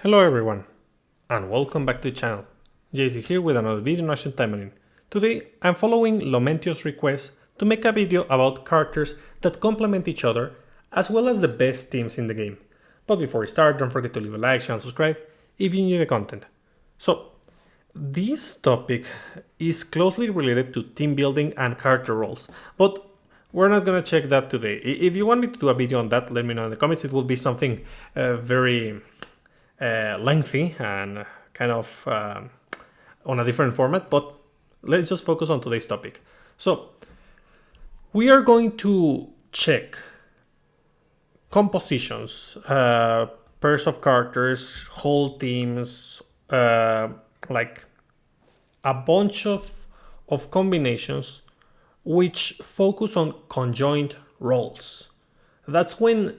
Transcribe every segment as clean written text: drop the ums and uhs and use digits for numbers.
Hello everyone, and welcome back to the channel. JC here with another video on Taimanin. Today I'm following Lomentio's request to make a video about characters that complement each other, as well as the best teams in the game. But before we start, don't forget to leave a like, share and subscribe if you enjoy the content. So, this topic is closely related to team building and character roles, but we're not gonna check that today. If you want me to do a video on that, let me know in the comments. It will be something very lengthy and kind of on a different format, but let's just focus on today's topic. So we are going to check compositions, pairs of characters, whole teams, like a bunch of combinations which focus on conjoined roles. That's when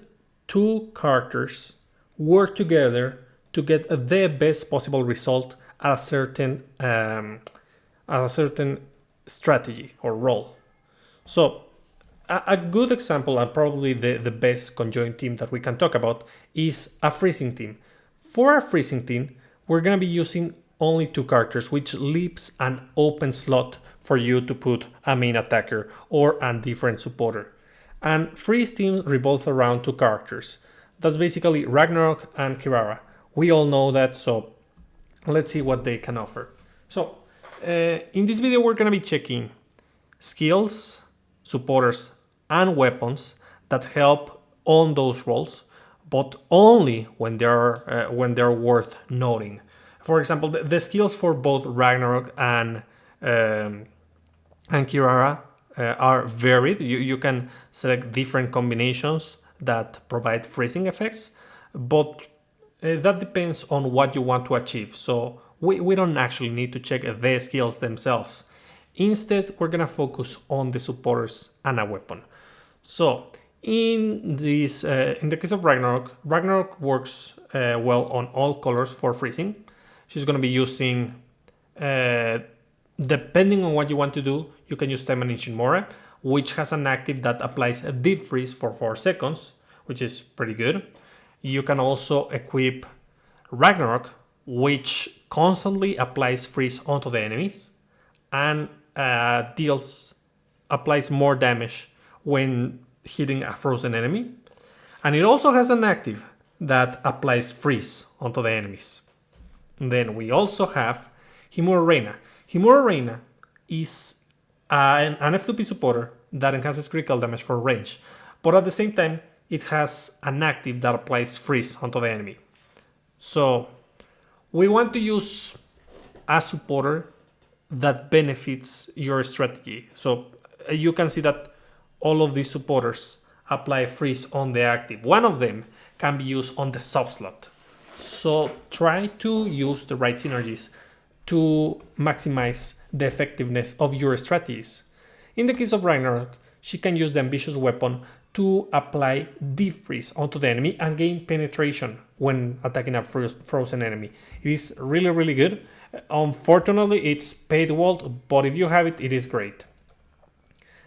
two characters work together to get the best possible result at a certain strategy or role. So a good example, and probably the best conjoined team that we can talk about, is a freezing team. For a freezing team, we're going to be using only two characters, which leaves an open slot for you to put a main attacker or a different supporter. And freeze team revolves around two characters. That's basically Ragnarok and Kirara. We all know that, so let's see what they can offer. So in this video, we're going to be checking skills, supporters, and weapons that help on those roles, but only when they're worth noting. For example, the skills for both Ragnarok and Kirara are varied. You can select different combinations that provide freezing effects, but that depends on what you want to achieve. So we don't actually need to check the skills themselves. Instead, we're gonna focus on the supporters and a weapon. So in the case of Ragnarok works well on all colors for freezing. She's gonna be using, depending on what you want to do, you can use Taimanin Shinmora, which has an active that applies a deep freeze for 4 seconds, which is pretty good. You can also equip Ragnarok, which constantly applies freeze onto the enemies and applies more damage when hitting a frozen enemy. And it also has an active that applies freeze onto the enemies. And then we also have Himura Reina. Himura Reina is an F2P supporter that enhances critical damage for range, but at the same time, it has an active that applies freeze onto the enemy. So we want to use a supporter that benefits your strategy. So you can see that all of these supporters apply freeze on the active. One of them can be used on the sub-slot. So try to use the right synergies to maximize the effectiveness of your strategies. In the case of Ragnarok, she can use the ambitious weapon to apply deep freeze onto the enemy and gain penetration when attacking a frozen enemy. It is really, really good. Unfortunately, it's paywalled, but if you have it, it is great.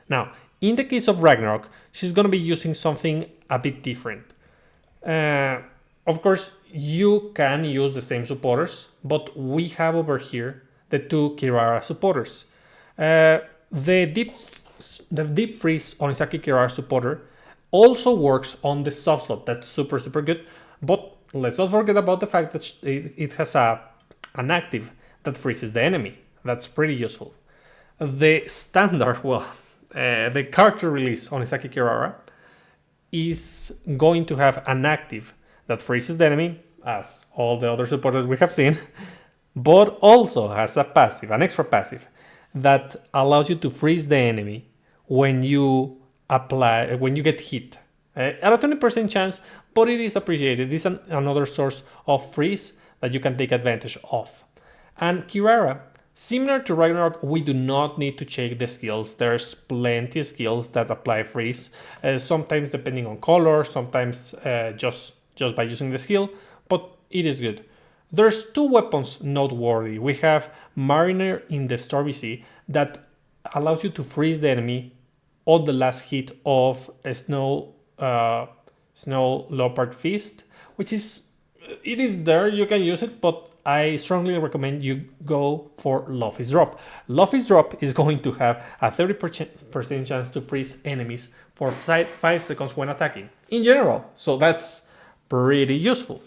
Now, in the case of Ragnarok, she's going to be using something a bit different. Of course, you can use the same supporters, but we have over here the two Kirara supporters. The deep freeze on Isaki Kirara supporter also works on the sub-slot. That's super, super good. But let's not forget about the fact that it has an active that freezes the enemy. That's pretty useful. The standard, the character release on Isaki Kirara is going to have an active that freezes the enemy, as all the other supporters we have seen, but also has a passive, an extra passive, that allows you to freeze the enemy when you get hit. At a 20% chance, but it is appreciated. This is another source of freeze that you can take advantage of. And Kirara, similar to Ragnarok, we do not need to check the skills. There's plenty of skills that apply freeze, sometimes depending on color, sometimes just by using the skill, but it is good. There's two weapons noteworthy. We have Mariner in the Stormy Sea that allows you to freeze the enemy on the last hit of a Snow Leopard Feast, which is it is there, you can use it, but I strongly recommend you go for Love is Drop. Love is Drop is going to have a 30% chance to freeze enemies for 5 seconds when attacking, in general, so that's pretty useful.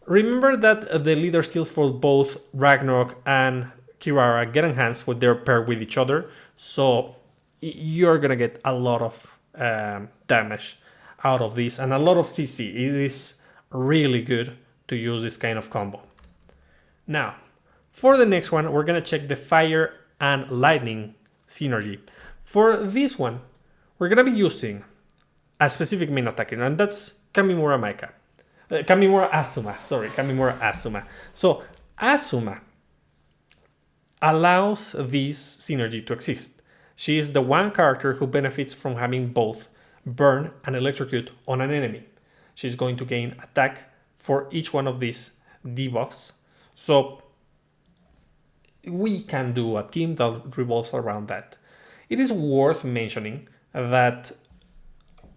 Remember that the leader skills for both Ragnarok and Kirara get enhanced when they're paired with each other, so you're gonna get a lot of damage out of this and a lot of CC. It is really good to use this kind of combo. Now, for the next one, we're gonna check the Fire and Lightning synergy. For this one, we're gonna be using a specific main attacker, and that's Kamimura Maika. Kamimura Asuma. So Asuma allows this synergy to exist. She is the one character who benefits from having both burn and electrocute on an enemy. She's going to gain attack for each one of these debuffs. So we can do a team that revolves around that. It is worth mentioning that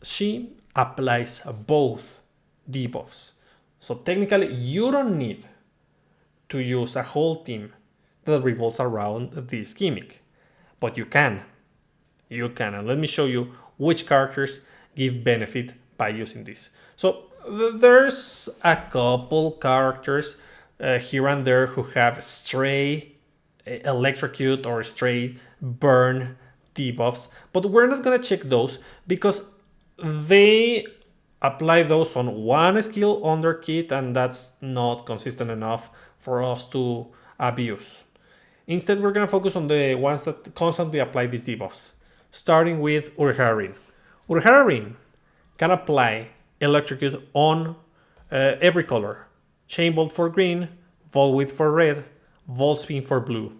she applies both debuffs. So technically you don't need to use a whole team that revolves around this gimmick, but you can. And let me show you which characters give benefit by using this. So there's a couple characters here and there who have stray electrocute or stray burn debuffs, but we're not gonna check those because they apply those on one skill on their kit, and that's not consistent enough for us to abuse. Instead, we're gonna focus on the ones that constantly apply these debuffs, starting with Urharin. Urharin can apply electrocute on every color. Chain Bolt for green, Volt Whip for red, Volt Spin for blue.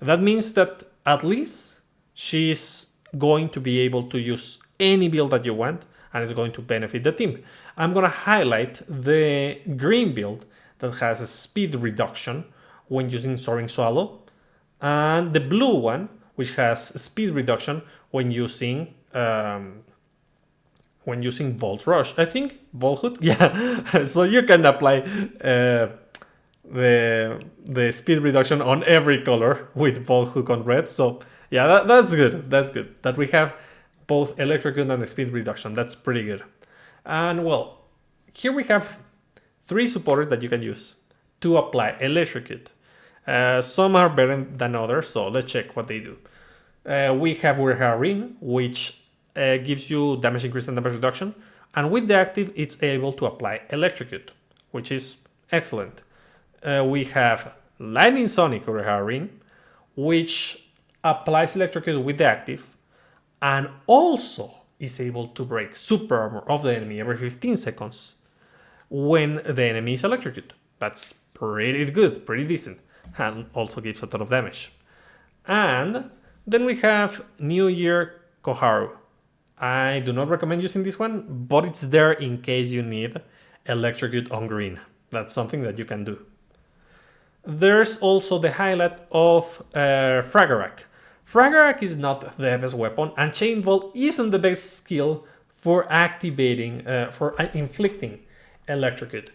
That means that at least she's going to be able to use any build that you want, and it's going to benefit the team. I'm gonna highlight the green build that has a speed reduction when using Soaring Swallow, and the blue one, which has speed reduction when using Volt Rush. I think Volt Hood, yeah. So you can apply the speed reduction on every color with Volt Hook on red. So yeah, that's good. That's good that we have both electrocute and the speed reduction. That's pretty good. And well, here we have 3 supporters that you can use to apply electrocute. Some are better than others, so let's check what they do. We have Urharin, which gives you damage increase and damage reduction, and with the active it's able to apply electrocute, which is excellent. We have Lightning Sonic Urharin, which applies electrocute with the active and also is able to break super armor of the enemy every 15 seconds when the enemy is electrocuted. That's pretty good, pretty decent, and also gives a ton of damage. And then we have New Year Koharu. I do not recommend using this one, but it's there in case you need electrocute on green. That's something that you can do. There's also the highlight of Fragarak. Fragarak is not the best weapon, and Chain Bolt isn't the best skill for inflicting electrocute.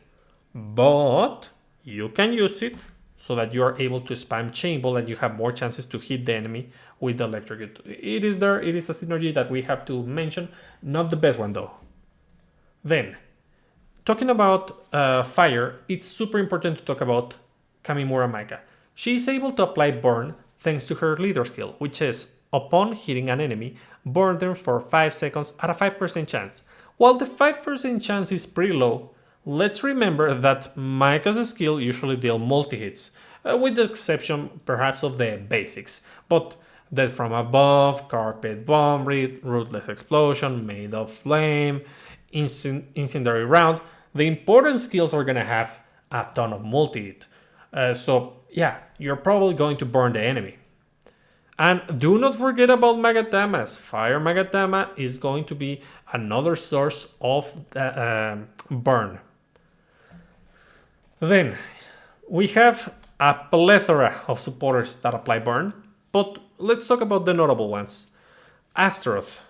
But you can use it so that you are able to spam Chain Bolt and you have more chances to hit the enemy with the electrocute. It is there, it is a synergy that we have to mention, not the best one though. Then, talking about fire, it's super important to talk about Kamimura Maika. She is able to apply burn thanks to her leader skill, which is, upon hitting an enemy, burn them for 5 seconds at a 5% chance. While the 5% chance is pretty low, let's remember that Maika's skill usually deal multi-hits, with the exception perhaps of the basics, but Death from Above, Carpet Bomb, Ruthless Explosion, Made of Flame, Incendiary Round, the important skills are gonna have a ton of multi-hit. So yeah, you're probably going to burn the enemy. And do not forget about Magatamas. Fire Magatama is going to be another source of burn. Then we have a plethora of supporters that apply burn, but let's talk about the notable ones. Astaroth.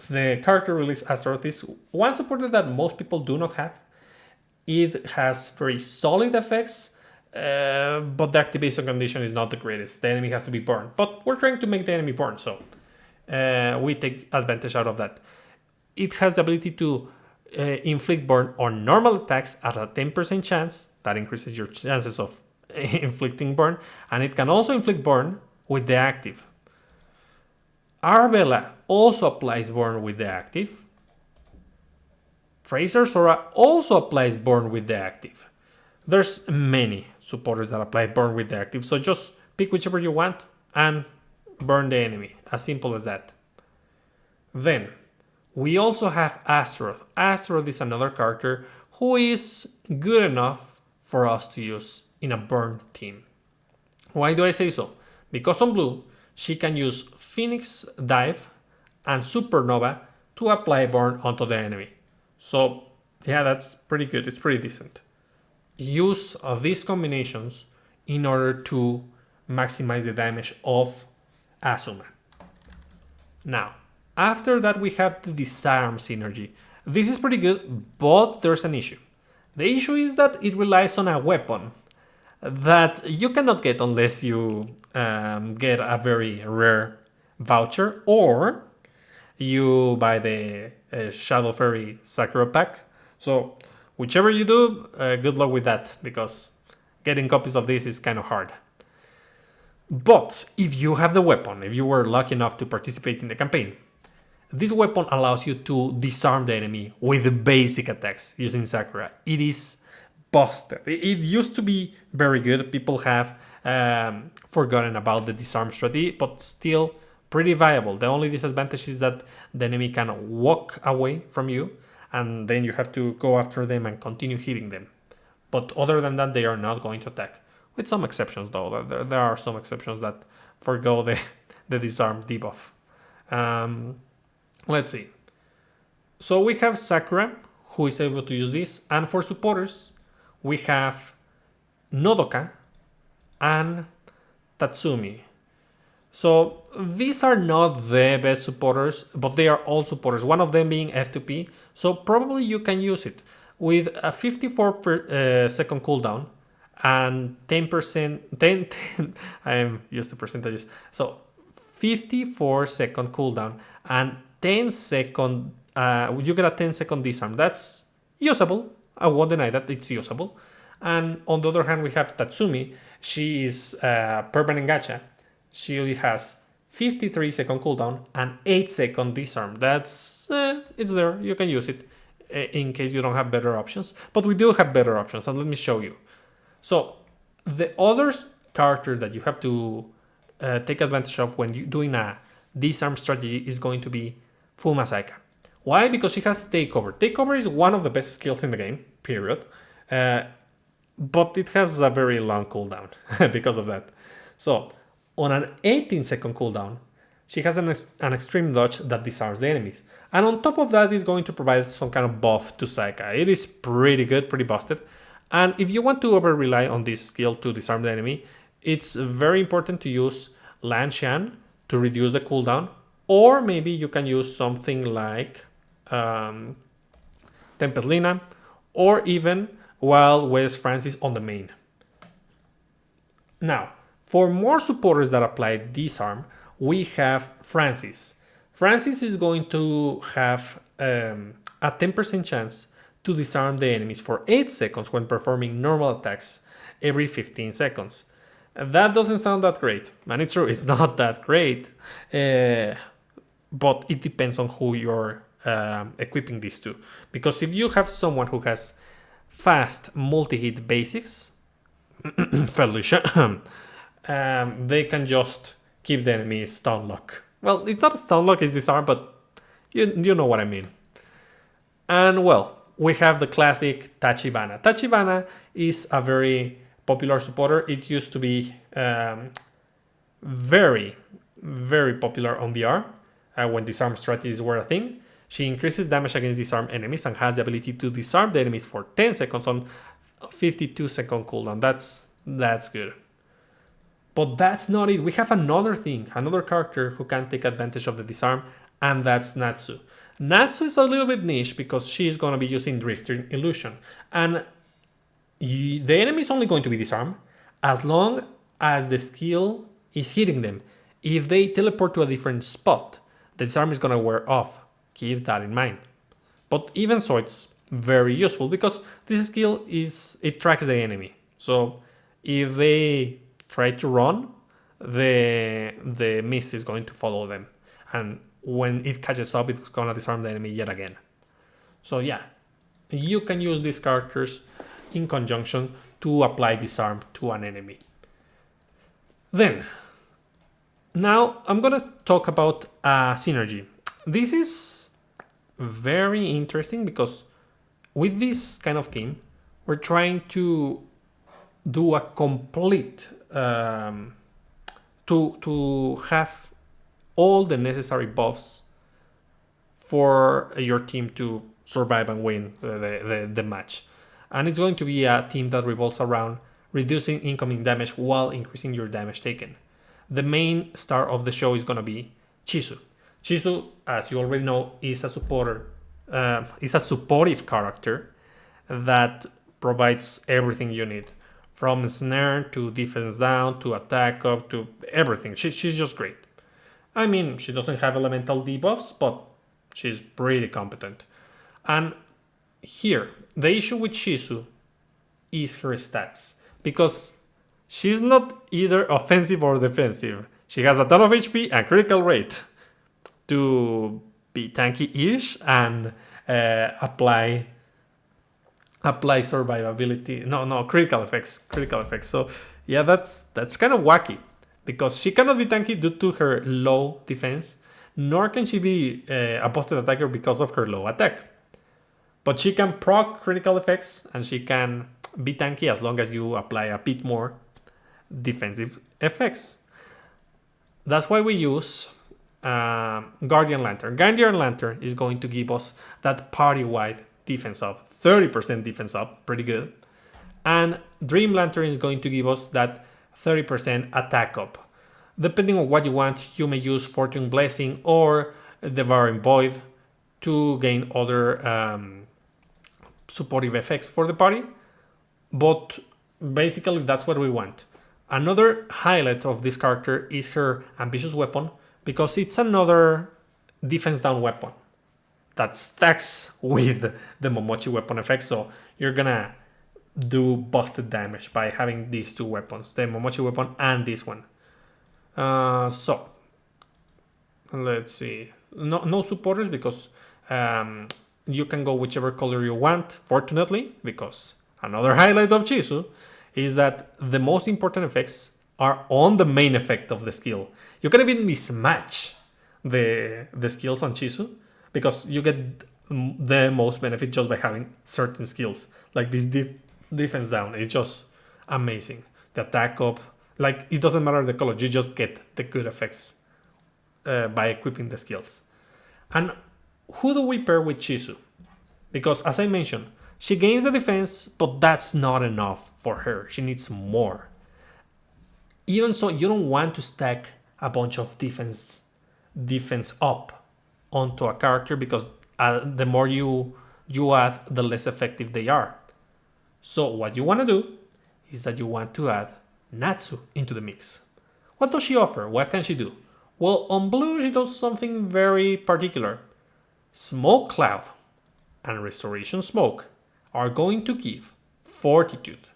The character release Astaroth is one supporter that most people do not have. It has very solid effects, but the activation condition is not the greatest. The enemy has to be burned, but we're trying to make the enemy burn, so we take advantage out of that. It has the ability to inflict burn on normal attacks at a 10% chance. That increases your chances of inflicting burn, and it can also inflict burn with the active. Arbella also applies burn with the active. Tracer Sora also applies burn with the active. There's many supporters that apply burn with the active, so just pick whichever you want and burn the enemy. As simple as that. Then we also have Astaroth. Astaroth is another character who is good enough for us to use in a burn team. Why do I say so? Because on blue, she can use Phoenix Dive and Supernova to apply burn onto the enemy. So yeah, that's pretty good. It's pretty decent. Use these combinations in order to maximize the damage of Asuma. Now, after that we have the Disarm synergy. This is pretty good, but there's an issue. The issue is that it relies on a weapon that you cannot get unless you get a very rare voucher or you buy the Shadow Fairy Sakura pack. So whichever you do, good luck with that, because getting copies of this is kind of hard. But if you have the weapon, if you were lucky enough to participate in the campaign, this weapon allows you to disarm the enemy with basic attacks using Sakura. It is busted. It used to be very good. People have forgotten about the disarm strategy, but still pretty viable. The only disadvantage is that the enemy can walk away from you, and then you have to go after them and continue hitting them. But other than that, they are not going to attack. With some exceptions, though. There are some exceptions that forgo the disarm debuff. Let's see. So we have Sakura, who is able to use this. And for supporters, we have Nodoka and Tatsumi. So these are not the best supporters, but they are all supporters. One of them being F2P. So probably you can use it. With a 54-second cooldown and 10%, I am used to percentages. So 54-second cooldown and 10-second, you get a 10-second disarm. That's usable. I won't deny that it's usable. And on the other hand, we have Tatsumi. She is permanent gacha. She only has 53-second cooldown and 8-second disarm. That's, it's there. You can use it in case you don't have better options. But we do have better options, and let me show you. So the other character that you have to take advantage of when you're doing a disarm strategy is going to be Fumasaika. Why? Because she has Takeover. Takeover is one of the best skills in the game, period. But it has a very long cooldown because of that. So on an 18-second cooldown, she has an extreme dodge that disarms the enemies. And on top of that, is going to provide some kind of buff to Saika. It is pretty good, pretty busted. And if you want to over-rely on this skill to disarm the enemy, it's very important to use Lan Shan to reduce the cooldown. Or maybe you can use something like Tempest Lina, or even Wild West Francis on the main. Now, for more supporters that apply disarm, we have Francis. Francis is going to have a 10% chance to disarm the enemies for 8 seconds when performing normal attacks every 15 seconds. That doesn't sound that great, and it's true, it's not that great, but it depends on who you're equipping this to. Because if you have someone who has fast multi-hit basics, Felicia, they can just keep the enemy stun lock. Well, it's not a stun lock, it's disarm, but you know what I mean. And well, we have the classic Tachibana. Tachibana is a very popular supporter. It used to be very, very popular on VR when disarm strategies were a thing. She increases damage against disarmed enemies and has the ability to disarm the enemies for 10 seconds on 52-second cooldown. That's good. But that's not it. We have another thing, another character who can take advantage of the disarm, and that's Natsu. Natsu is a little bit niche because she's going to be using Drifting Illusion. And the enemy is only going to be disarmed as long as the skill is hitting them. If they teleport to a different spot, the disarm is going to wear off. Keep that in mind. But even so, it's very useful because this skill it tracks the enemy. So if they try to run, the mist is going to follow them, and when it catches up, it's going to disarm the enemy yet again. So yeah, you can use these characters in conjunction to apply disarm to an enemy. Then, now I'm gonna talk about a synergy. This is very interesting because with this kind of theme, we're trying to do a complete to have all the necessary buffs for your team to survive and win the match. And it's going to be a team that revolves around reducing incoming damage while increasing your damage taken. The main star of the show is going to be Chisu. Chisu, as you already know, is a supporter. Is a supportive character that provides everything you need, from snare to defense down to attack up to everything. She's just great. I mean, she doesn't have elemental debuffs, but she's pretty competent. And here, the issue with Shizu is her stats, because she's not either offensive or defensive. She has a ton of HP and critical rate to be tanky-ish and apply survivability. No, critical effects. So yeah, that's kind of wacky, because she cannot be tanky due to her low defense, nor can she be a busted attacker because of her low attack. But she can proc critical effects and she can be tanky as long as you apply a bit more defensive effects. That's why we use Guardian Lantern. Guardian Lantern is going to give us that party-wide defense up, 30% defense up, pretty good. And Dream Lantern is going to give us that 30% attack up. Depending on what you want, you may use Fortune Blessing or Devouring Void to gain other supportive effects for the party. But basically that's what we want. Another highlight of this character is her Ambitious Weapon, because it's another defense down weapon that stacks with the Momochi weapon effect. So you're gonna do busted damage by having these two weapons, the Momochi weapon and this one. So let's see. No supporters, because you can go whichever color you want, fortunately, because another highlight of Chisu is that the most important effects are on the main effect of the skill. You can even mismatch the skills on Chisu, because you get the most benefit just by having certain skills. Like this defense down is just amazing. The attack up, like it doesn't matter the color, you just get the good effects by equipping the skills. And who do we pair with Chisu? Because as I mentioned, she gains the defense, but that's not enough for her. She needs more. Even so, you don't want to stack a bunch of defense up onto a character, because the more you add, the less effective they are. So what you want to do is that you want to add Natsu into the mix. What does she offer? What can she do? Well, on blue, she does something very particular. Smoke Cloud and Restoration Smoke are going to give Fortitude.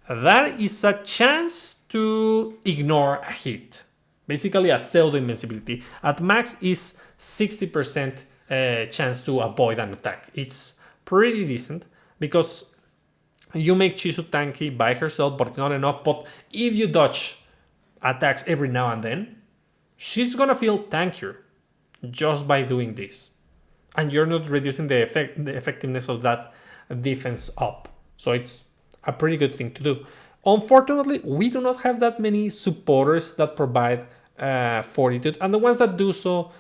That is a chance to ignore a hit. Basically a pseudo invincibility. At max is 60% chance to avoid an attack. It's pretty decent, because you make Chisu tanky by herself, but it's not enough. But if you dodge attacks every now and then, she's gonna feel tankier just by doing this. And you're not reducing the effectiveness of that defense up. So it's a pretty good thing to do. Unfortunately, we do not have that many supporters that provide fortitude, and the ones that do so,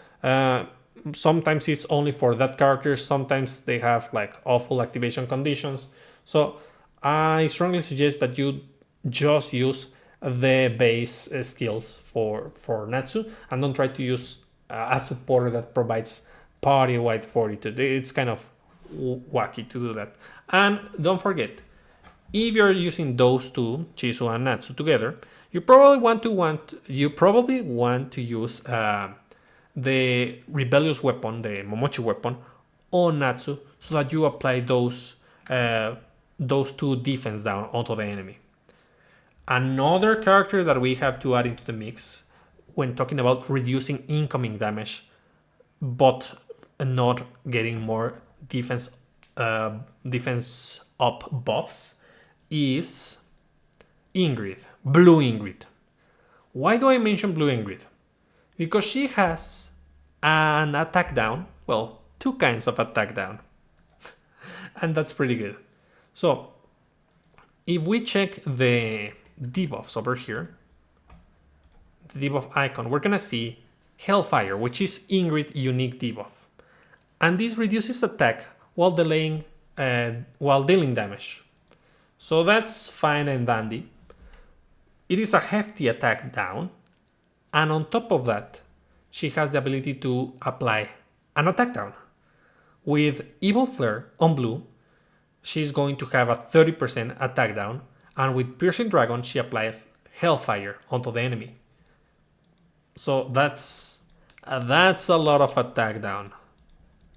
sometimes it's only for that character, sometimes they have like awful activation conditions. So I strongly suggest that you just use the base skills for Natsu, and don't try to use a supporter that provides party-wide fortitude. It's kind of wacky to do that. And don't forget, if you're using those two, Chizu and Natsu together, you probably want to use the rebellious weapon, the Momochi weapon, on Natsu, so that you apply those two defense down onto the enemy. Another character that we have to add into the mix when talking about reducing incoming damage, but not getting more defense up buffs, is Ingrid, Blue Ingrid. Why do I mention Blue Ingrid? Because she has an attack down, well, two kinds of attack down, and that's pretty good. So if we check the debuffs over here, the debuff icon, we're gonna see Hellfire, which is Ingrid's unique debuff, and this reduces attack while dealing damage. So that's fine and dandy. It is a hefty attack down, and on top of that, she has the ability to apply an attack down. With Evil Flare on blue, she's going to have a 30% attack down, and with Piercing Dragon, she applies Hellfire onto the enemy. So that's a lot of attack down.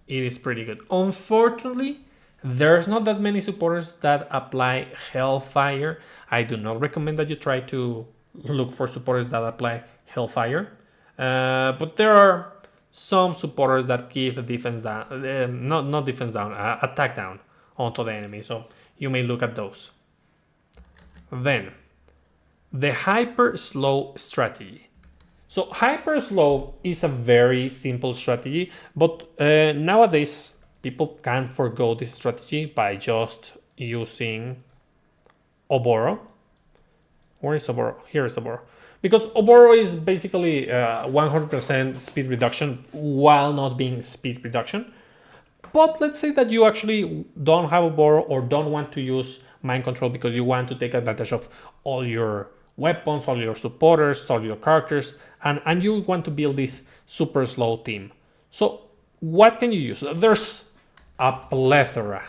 It is pretty good. Unfortunately, there's not that many supporters that apply Hellfire. I do not recommend that you try to look for supporters that apply Hellfire. But there are some supporters that give defense down, not defense down, attack down onto the enemy. So you may look at those. Then, the Hyper Slow strategy. So Hyper Slow is a very simple strategy, but nowadays people can forgo this strategy by just using Oboro. Where is Oboro? Here is Oboro. Because Oboro is basically 100% speed reduction while not being speed reduction. But let's say that you actually don't have Oboro or don't want to use Mind Control because you want to take advantage of all your weapons, all your supporters, all your characters, and you want to build this super slow team. So what can you use? There's a plethora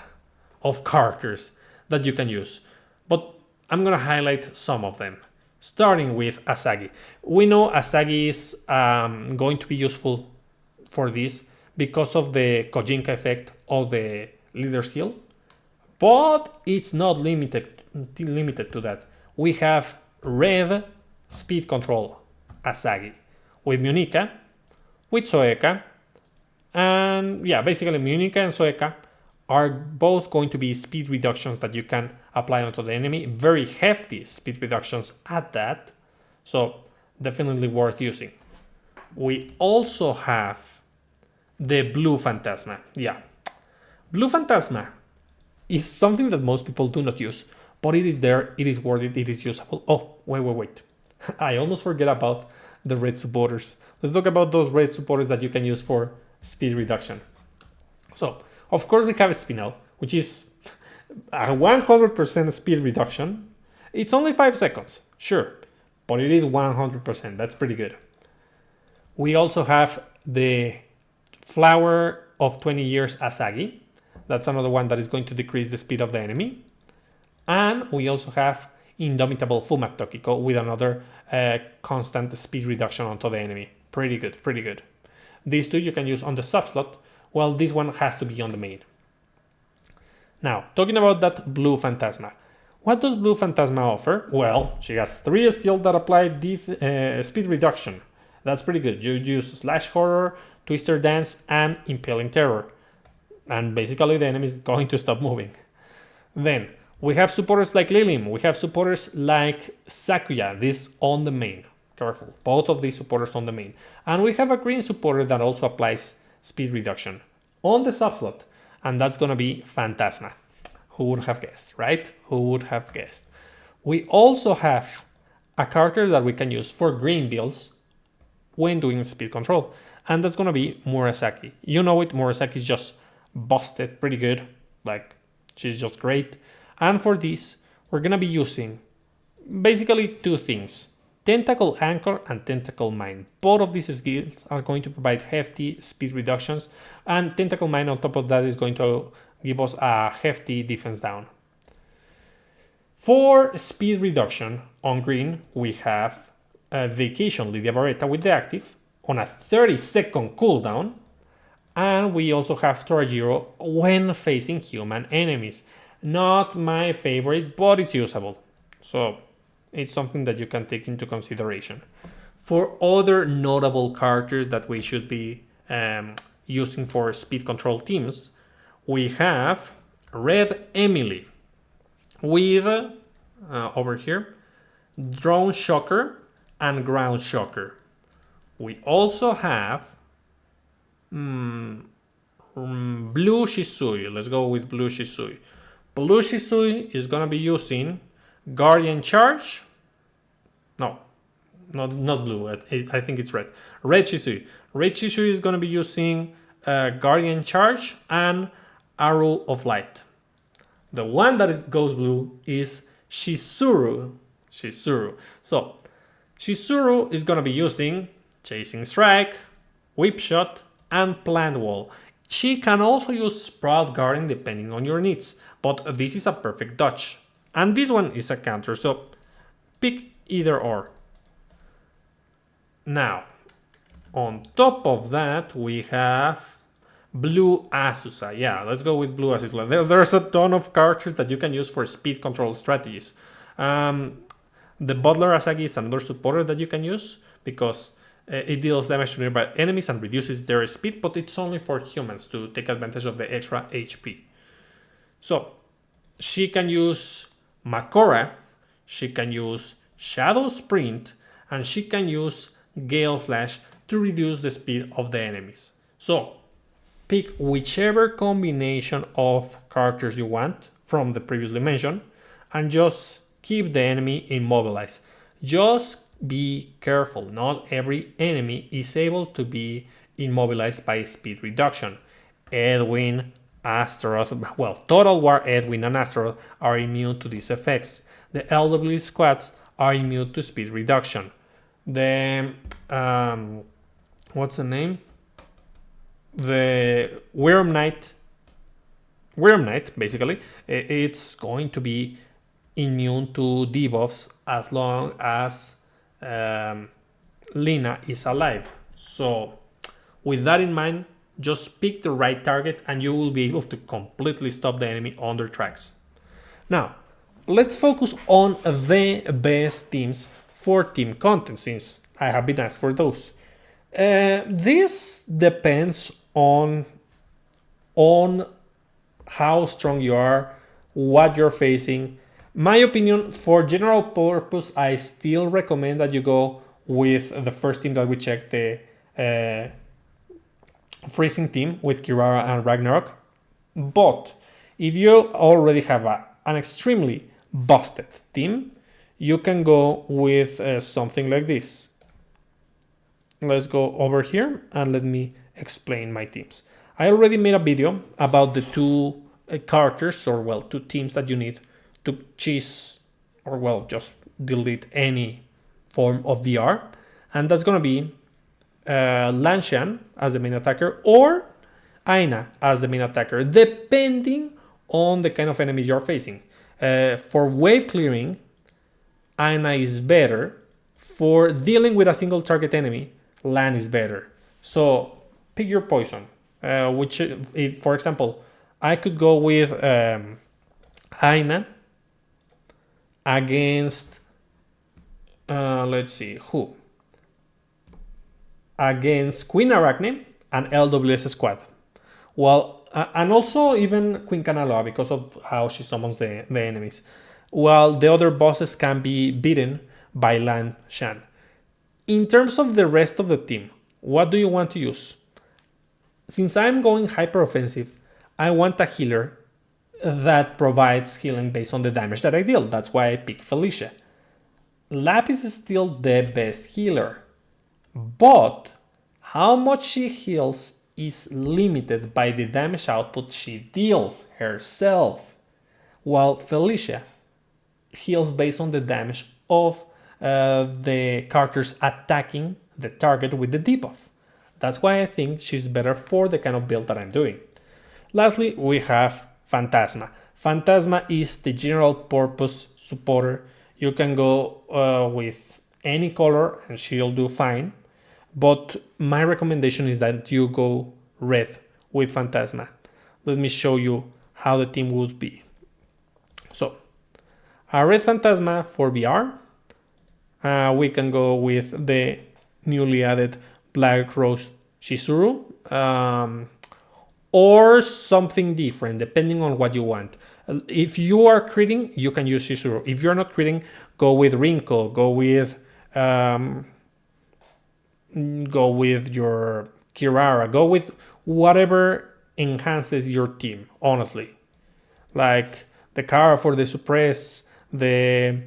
of characters that you can use, but I'm gonna highlight some of them, starting with Asagi. We know Asagi is going to be useful for this because of the Kojinka effect of the leader skill, but it's not limited to that. We have Red Speed Control Asagi with Munika, with Soeka, and yeah, basically Munika and Soeka are both going to be speed reductions that you can apply onto the enemy. Very hefty speed reductions at that, so definitely worth using. We also have the Blue Phantasma. Yeah, Blue Phantasma is something that most people do not use, but it is there, it is worth it, it is usable. Oh, wait. I almost forget about the red supporters. Let's talk about those red supporters that you can use for speed reduction. So, of course, we have Spinel, which is a 100% speed reduction. It's only 5 seconds, sure, but it is 100%. That's pretty good. We also have the Flower of 20 Years Asagi. That's another one that is going to decrease the speed of the enemy. And we also have Indomitable Fumak Tokiko with another constant speed reduction onto the enemy. Pretty good. These two you can use on the subslot, while this one has to be on the main. Now, talking about that Blue Phantasma. What does Blue Phantasma offer? Well, she has 3 skills that apply speed reduction. That's pretty good. You use Slash Horror, Twister Dance, and Impaling Terror. And basically the enemy is going to stop moving. Then, we have supporters like Lilim. We have supporters like Sakuya. This on the main. Careful. Both of these supporters on the main. And we have a green supporter that also applies speed reduction on the subslot. And that's going to be Phantasma. Who would have guessed, right? Who would have guessed? We also have a character that we can use for green builds when doing speed control. And that's going to be Murasaki. You know it. Murasaki is just busted pretty good. Like, she's just great. And for this, we're going to be using basically 2 things. Tentacle Anchor and Tentacle Mine. Both of these skills are going to provide hefty speed reductions. And Tentacle Mine on top of that is going to give us a hefty defense down. For speed reduction on green, we have Vacation Lydia Barretta with the active on a 30-second cooldown. And we also have Torajiro when facing human enemies. Not my favorite, but it's usable. So it's something that you can take into consideration. For other notable characters that we should be using for speed control teams, we have Red Emily with, over here, Drone Shocker and Ground Shocker. We also have Blue Shisui. Let's go with Blue Shisui. Blue Shisui is going to be using Guardian Charge. No, not blue. I think it's red. Red Shisui. Red Shisui is going to be using Guardian Charge and Arrow of Light. The one that goes blue is Shizuru. So Shizuru is going to be using Chasing Strike, Whip Shot, and Plant Wall. She can also use Sprout Guarding depending on your needs, but this is a perfect dodge. And this one is a counter, so pick either or. Now, on top of that, we have Blue Azusa. Yeah, let's go with Blue Azusa. There's a ton of characters that you can use for speed control strategies. The Butler Asagi is another supporter that you can use because it deals damage to nearby enemies and reduces their speed, but it's only for humans to take advantage of the extra HP. So she can use Makora, she can use Shadow Sprint, and she can use Gale Slash to reduce the speed of the enemies. So pick whichever combination of characters you want from the previously mentioned and just keep the enemy immobilized. Just be careful, not every enemy is able to be immobilized by speed reduction. Edwin, Astaroth, well, Total War Edwin and Astaroth are immune to these effects. The LW squads are immune to speed reduction. The, what's the name? The Worm Knight, basically, it's going to be immune to debuffs as long as Lina is alive. So with that in mind, just pick the right target and you will be able to completely stop the enemy on their tracks. Now, let's focus on the best teams for team content, since I have been asked for those. This depends on how strong you are, what you're facing. My opinion, for general purpose, I still recommend that you go with the first team that we checked, the freezing team with Kirara and Ragnarok. But if you already have an extremely busted team, you can go with something like this. Let's go over here and let me explain my teams. I already made a video about the two characters, or well, two teams that you need to choose, or well, just delete any form of VR, and that's gonna be Lanshan as the main attacker or Aina as the main attacker, depending on the kind of enemy you're facing. For wave clearing, Aina is better. For dealing with a single target enemy, Lan is better. So pick your poison. If, for example, I could go with Aina against, let's see, who? Against Queen Arachne and LWS squad. Well, and also even Queen Kanaloa because of how she summons the enemies. While the other bosses can be beaten by Lan Shan. In terms of the rest of the team, what do you want to use? Since I'm going hyper offensive, I want a healer that provides healing based on the damage that I deal. That's why I pick Felicia. Lapis is still the best healer, but how much she heals is limited by the damage output she deals herself, while Felicia heals based on the damage of the characters attacking the target with the debuff. That's why I think she's better for the kind of build that I'm doing. Lastly, we have Phantasma. Phantasma is the general purpose supporter. You can go with any color and she'll do fine. But my recommendation is that you go red with Phantasma. Let me show you how the team would be. So, a red Phantasma for VR. We can go with the newly added Black Rose Chizuru. Or something different, depending on what you want. If you are critting, you can use Chizuru. If you're not critting, go with Rinko, go with your Kirara, go with whatever enhances your team, honestly. Like the Kara for the suppress, the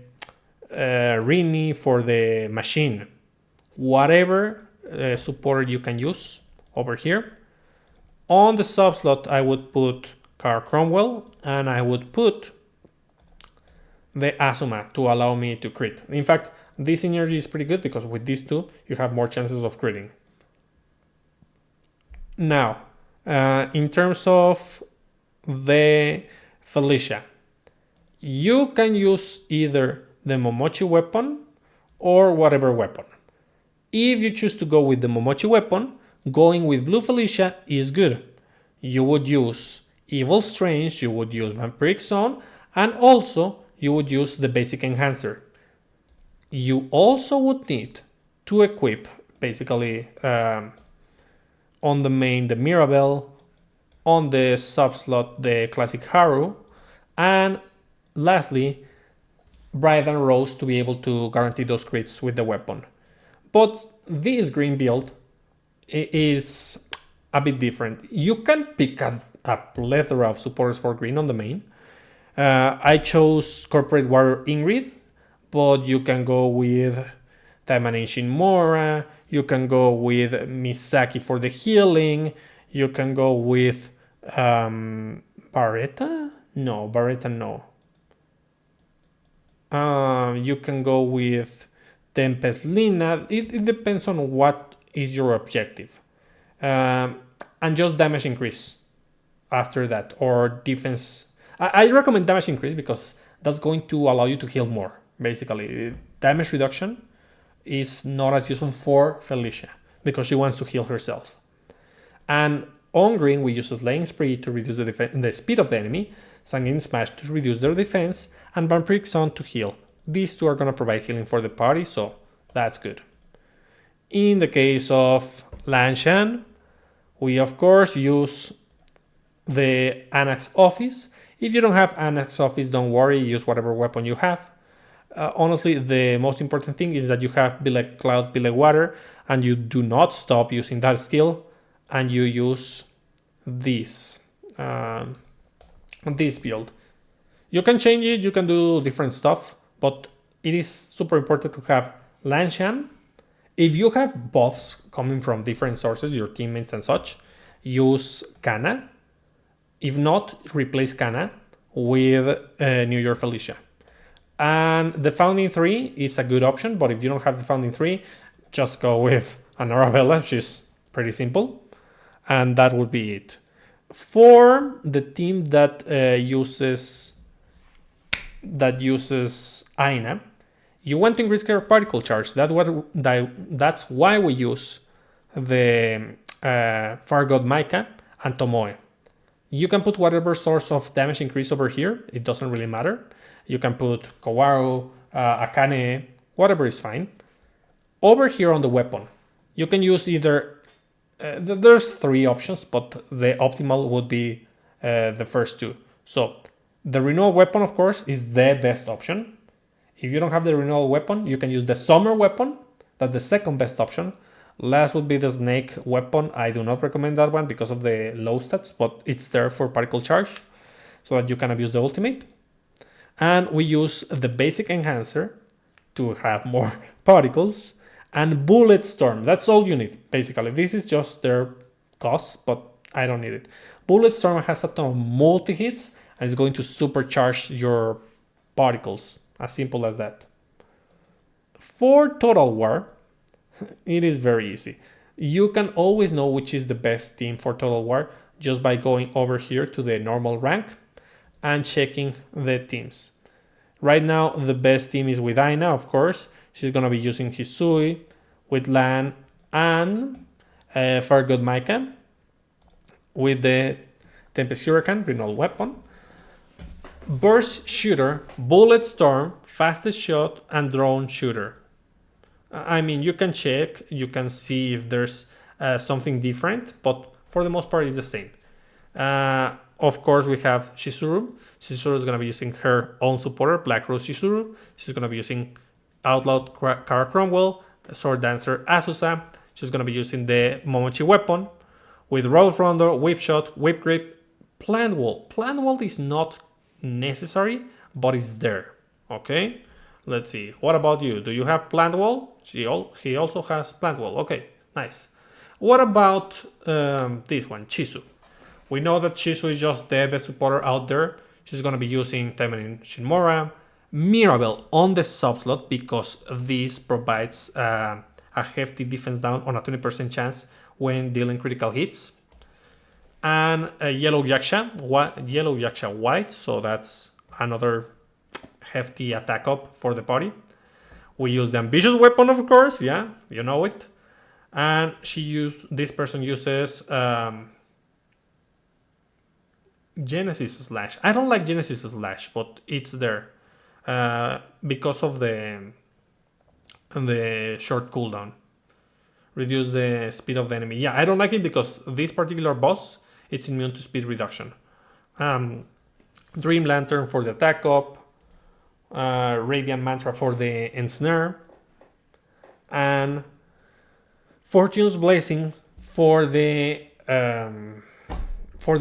Rini for the machine. Whatever supporter you can use over here. On the sub slot, I would put Car Cromwell and I would put the Asuma to allow me to crit. In fact, this synergy is pretty good because with these two, you have more chances of critting. Now, in terms of the Felicia, you can use either the Momochi weapon or whatever weapon. If you choose to go with the Momochi weapon, going with Blue Felicia is good. You would use Evil Strange, you would use Vampiric Zone, and also you would use the basic enhancer. You also would need to equip, basically, on the main, the Mirabelle, on the sub-slot, the classic Haru, and lastly, Bright and Rose to be able to guarantee those crits with the weapon. But this green build is a bit different. You can pick a plethora of supporters for green on the main. I chose Corporate Warrior Ingrid, but you can go with Taimanin Shinmora, you can go with Misaki for the healing, you can go with Barretta? No, Barretta no. You can go with Tempest Lina. It depends on what is your objective. And just damage increase after that, or defense. I recommend damage increase because that's going to allow you to heal more. Basically, damage reduction is not as useful for Felicia because she wants to heal herself. And on green, we use a Slaying Spree to reduce the speed of the enemy, Sanguine Smash to reduce their defense, and Vampiric Zone to heal. These two are going to provide healing for the party, so that's good. In the case of Lanshan, we of course use the Anax Office. If you don't have Anax Office, don't worry, use whatever weapon you have. Honestly, the most important thing is that you have Be Like Cloud, Be Like Water, and you do not stop using that skill, and you use this build. You can change it, you can do different stuff, but it is super important to have Lanshan. If you have buffs coming from different sources, your teammates and such, use Kana. If not, replace Kana with New York Felicia. And the Founding 3 is a good option, but if you don't have the Founding 3, just go with an Arabella. She's pretty simple. And that would be it. For the team that uses Aina, you want to increase their particle charge. That's why we use the Fire God Maika and Tomoe. You can put whatever source of damage increase over here. It doesn't really matter. You can put Kawaru, Akane, whatever is fine. Over here on the weapon, you can use either... there's 3 options, but the optimal would be the first 2. So the renewal weapon, of course, is the best option. If you don't have the renewal weapon, you can use the summer weapon. That's the second best option. Last would be the snake weapon. I do not recommend that one because of the low stats, but it's there for particle charge so that you can abuse the ultimate. And we use the basic enhancer to have more particles and bullet storm. That's all you need, basically. This is just their cost, but I don't need it. Bullet storm has a ton of multi-hits and it's going to supercharge your particles. As simple as that. For Total War, it is very easy. You can always know which is the best team for Total War just by going over here to the normal rank and checking the teams. Right now, the best team is with Aina, of course. She's going to be using Hisui with Lan and Fargood Micah with the Tempest Hurricane, Renault weapon. Burst Shooter, Bullet Storm, Fastest Shot, and Drone Shooter. I mean, you can check, you can see if there's something different, but for the most part, it's the same. Of course, we have Shizuru. Shizuru is going to be using her own supporter, Black Rose Shizuru. She's going to be using Outlawed Kara Cromwell, Sword Dancer Asusa. She's going to be using the Momochi weapon with Rose Rondo, Whip Shot, Whip Grip, Plant Wall. Plant Wall is not necessary, but it's there. Okay, let's see. What about you? Do you have Plant Wall? He also has Plant Wall. Okay, nice. What about this one, Chisu? We know that Chisu is just the best supporter out there. She's going to be using Taimanin Shinmora, Mirabelle on the subslot because this provides a hefty defense down on a 20% chance when dealing critical hits. And Yellow Yaksha White, so that's another hefty attack up for the party. We use the Ambitious weapon, of course, yeah, you know it. And this person uses Genesis Slash. I don't like Genesis Slash, but it's there because of the short cooldown. Reduce the speed of the enemy. Yeah, I don't like it because this particular boss, it's immune to speed reduction. Dream Lantern for the attack up. Radiant Mantra for the ensnare. And Fortune's Blessing for the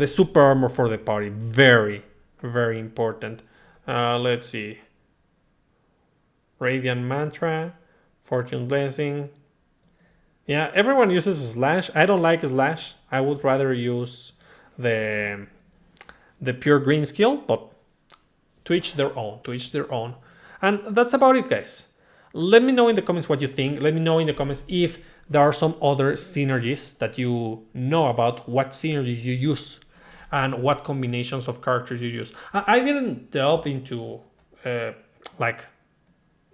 super armor for the party. Very, very important. Let's see. Radiant Mantra, Fortune Blessing. Yeah, everyone uses Slash. I don't like Slash. I would rather use the pure green skill, but to each their own. And that's about it, guys. Let me know in the comments what you think. Let me know in the comments if there are some other synergies that you know about, what synergies you use, and what combinations of characters you use. I didn't delve into like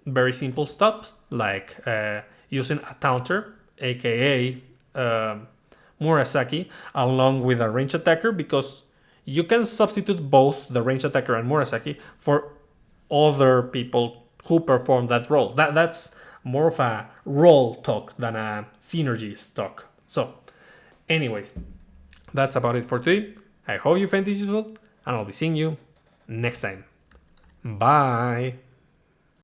very simple stuff, like using a taunter, aka Murasaki, along with a range attacker, because you can substitute both the range attacker and Murasaki for other people who perform that role. That's more of a role talk than a synergies talk. So, anyways, that's about it for today. I hope you find this useful, and I'll be seeing you next time. Bye!